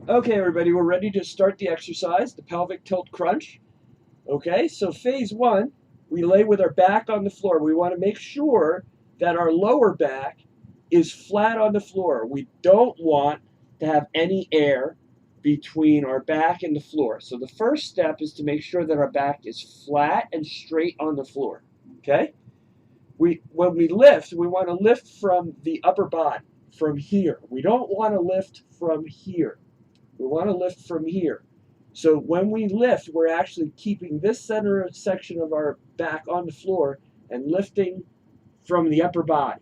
Okay, everybody, we're ready to start the exercise, the pelvic tilt crunch. Okay, so phase one, we lay with our back on the floor. We want to make sure that our lower back is flat on the floor. We don't want to have any air between our back and the floor. So the first step is to make sure that our back is flat and straight on the floor. Okay? When we lift, we want to lift from the upper body, from here. We don't want to lift from here. We want to lift from here. So when we lift, we're actually keeping this center section of our back on the floor and lifting from the upper body,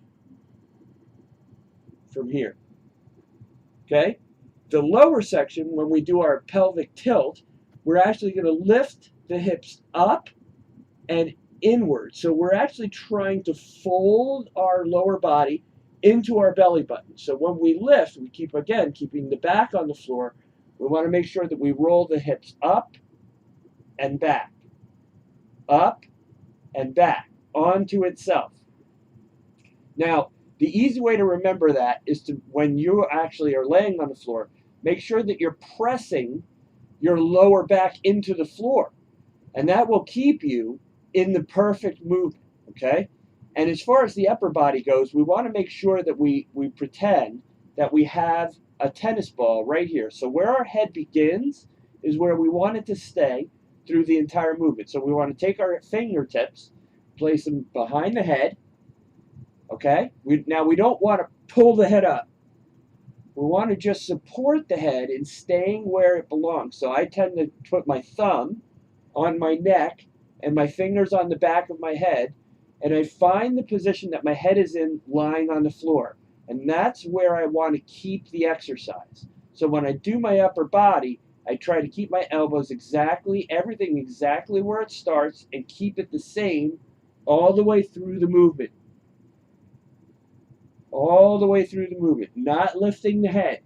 from here. Okay? The lower section, when we do our pelvic tilt, we're actually going to lift the hips up and inward. So we're actually trying to fold our lower body into our belly button. So when we lift, we keep, again, keeping the back on the floor. We want to make sure that we roll the hips up and back, up and back, onto itself. Now, the easy way to remember that is to, when you actually are laying on the floor, make sure that you're pressing your lower back into the floor. And that will keep you in the perfect movement, okay? And as far as the upper body goes, we want to make sure that we pretend that we have a tennis ball right here. So where our head begins is where we want it to stay through the entire movement. So we want to take our fingertips, place them behind the head, okay? Now we don't want to pull the head up. We want to just support the head in staying where it belongs. So I tend to put my thumb on my neck and my fingers on the back of my head, and I find the position that my head is in lying on the floor. And that's where I want to keep the exercise. So when I do my upper body, I try to keep my elbows exactly, everything exactly where it starts, and keep it the same all the way through the movement. All the way through the movement, not lifting the head.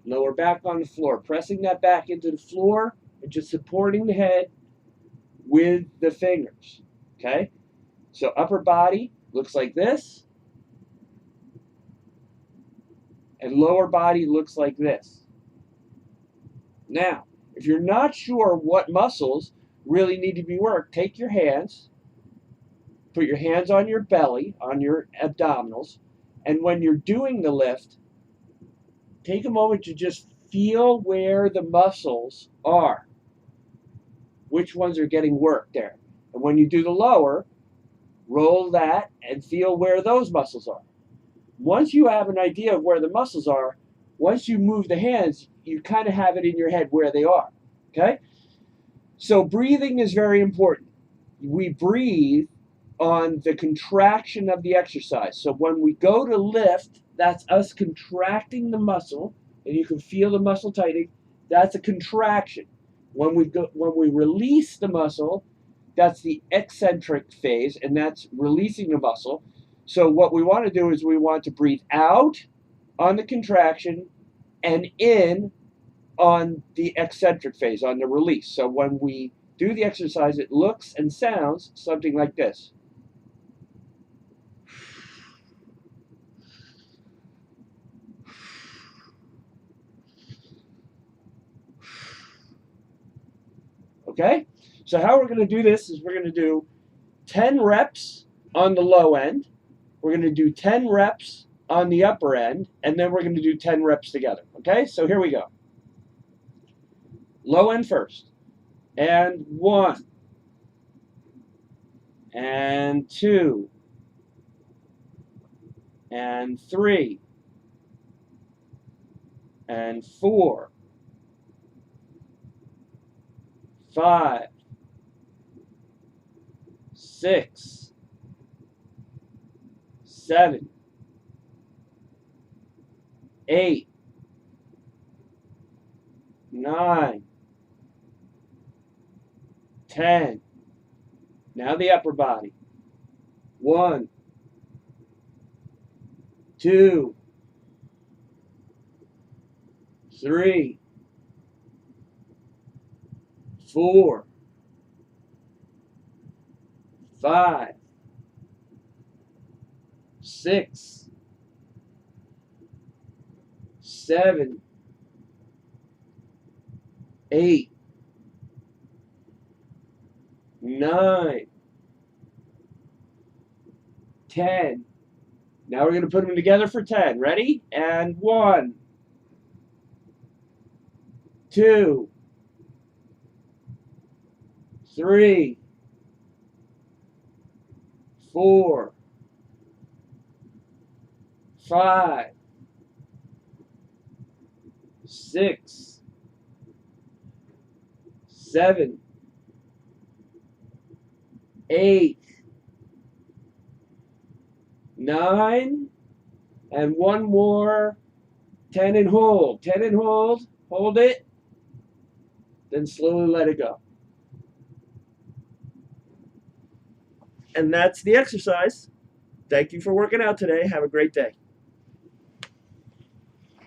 Lower back on the floor, pressing that back into the floor and just supporting the head with the fingers. Okay? So upper body looks like this, and lower body looks like this. Now, if you're not sure what muscles really need to be worked, take your hands, put your hands on your belly, on your abdominals, and when you're doing the lift, take a moment to just feel where the muscles are. Which ones are getting worked there? And when you do the lower, roll that and feel where those muscles are. Once you have an idea of where the muscles are, once you move the hands, you kind of have it in your head where they are. Okay? So breathing is very important. We breathe on the contraction of the exercise. So when we go to lift, that's us contracting the muscle, and you can feel the muscle tightening. That's a contraction. When we release the muscle, that's the eccentric phase, and that's releasing the muscle. So what we want to do is we want to breathe out on the contraction and in on the eccentric phase, on the release. So when we do the exercise, it looks and sounds something like this. Okay? So how we're going to do this is we're going to do 10 reps on the low end. We're going to do 10 reps on the upper end, and then we're going to do 10 reps together. Okay? So here we go. Low end first. And 1. And 2. And 3. And 4. 5. 6. 7. 8. 9. 10. Now the upper body. 1. 2. 3. 4. 5. 6. 7. 8, 9, 10. Now we're going to put them together for 10. Ready? And 1, 2, 3, 4, 5, 6, 7, 8, 9, and one more. 10 and hold. 10 and hold. Hold it. Then slowly let it go. And that's the exercise. Thank you for working out today. Have a great day.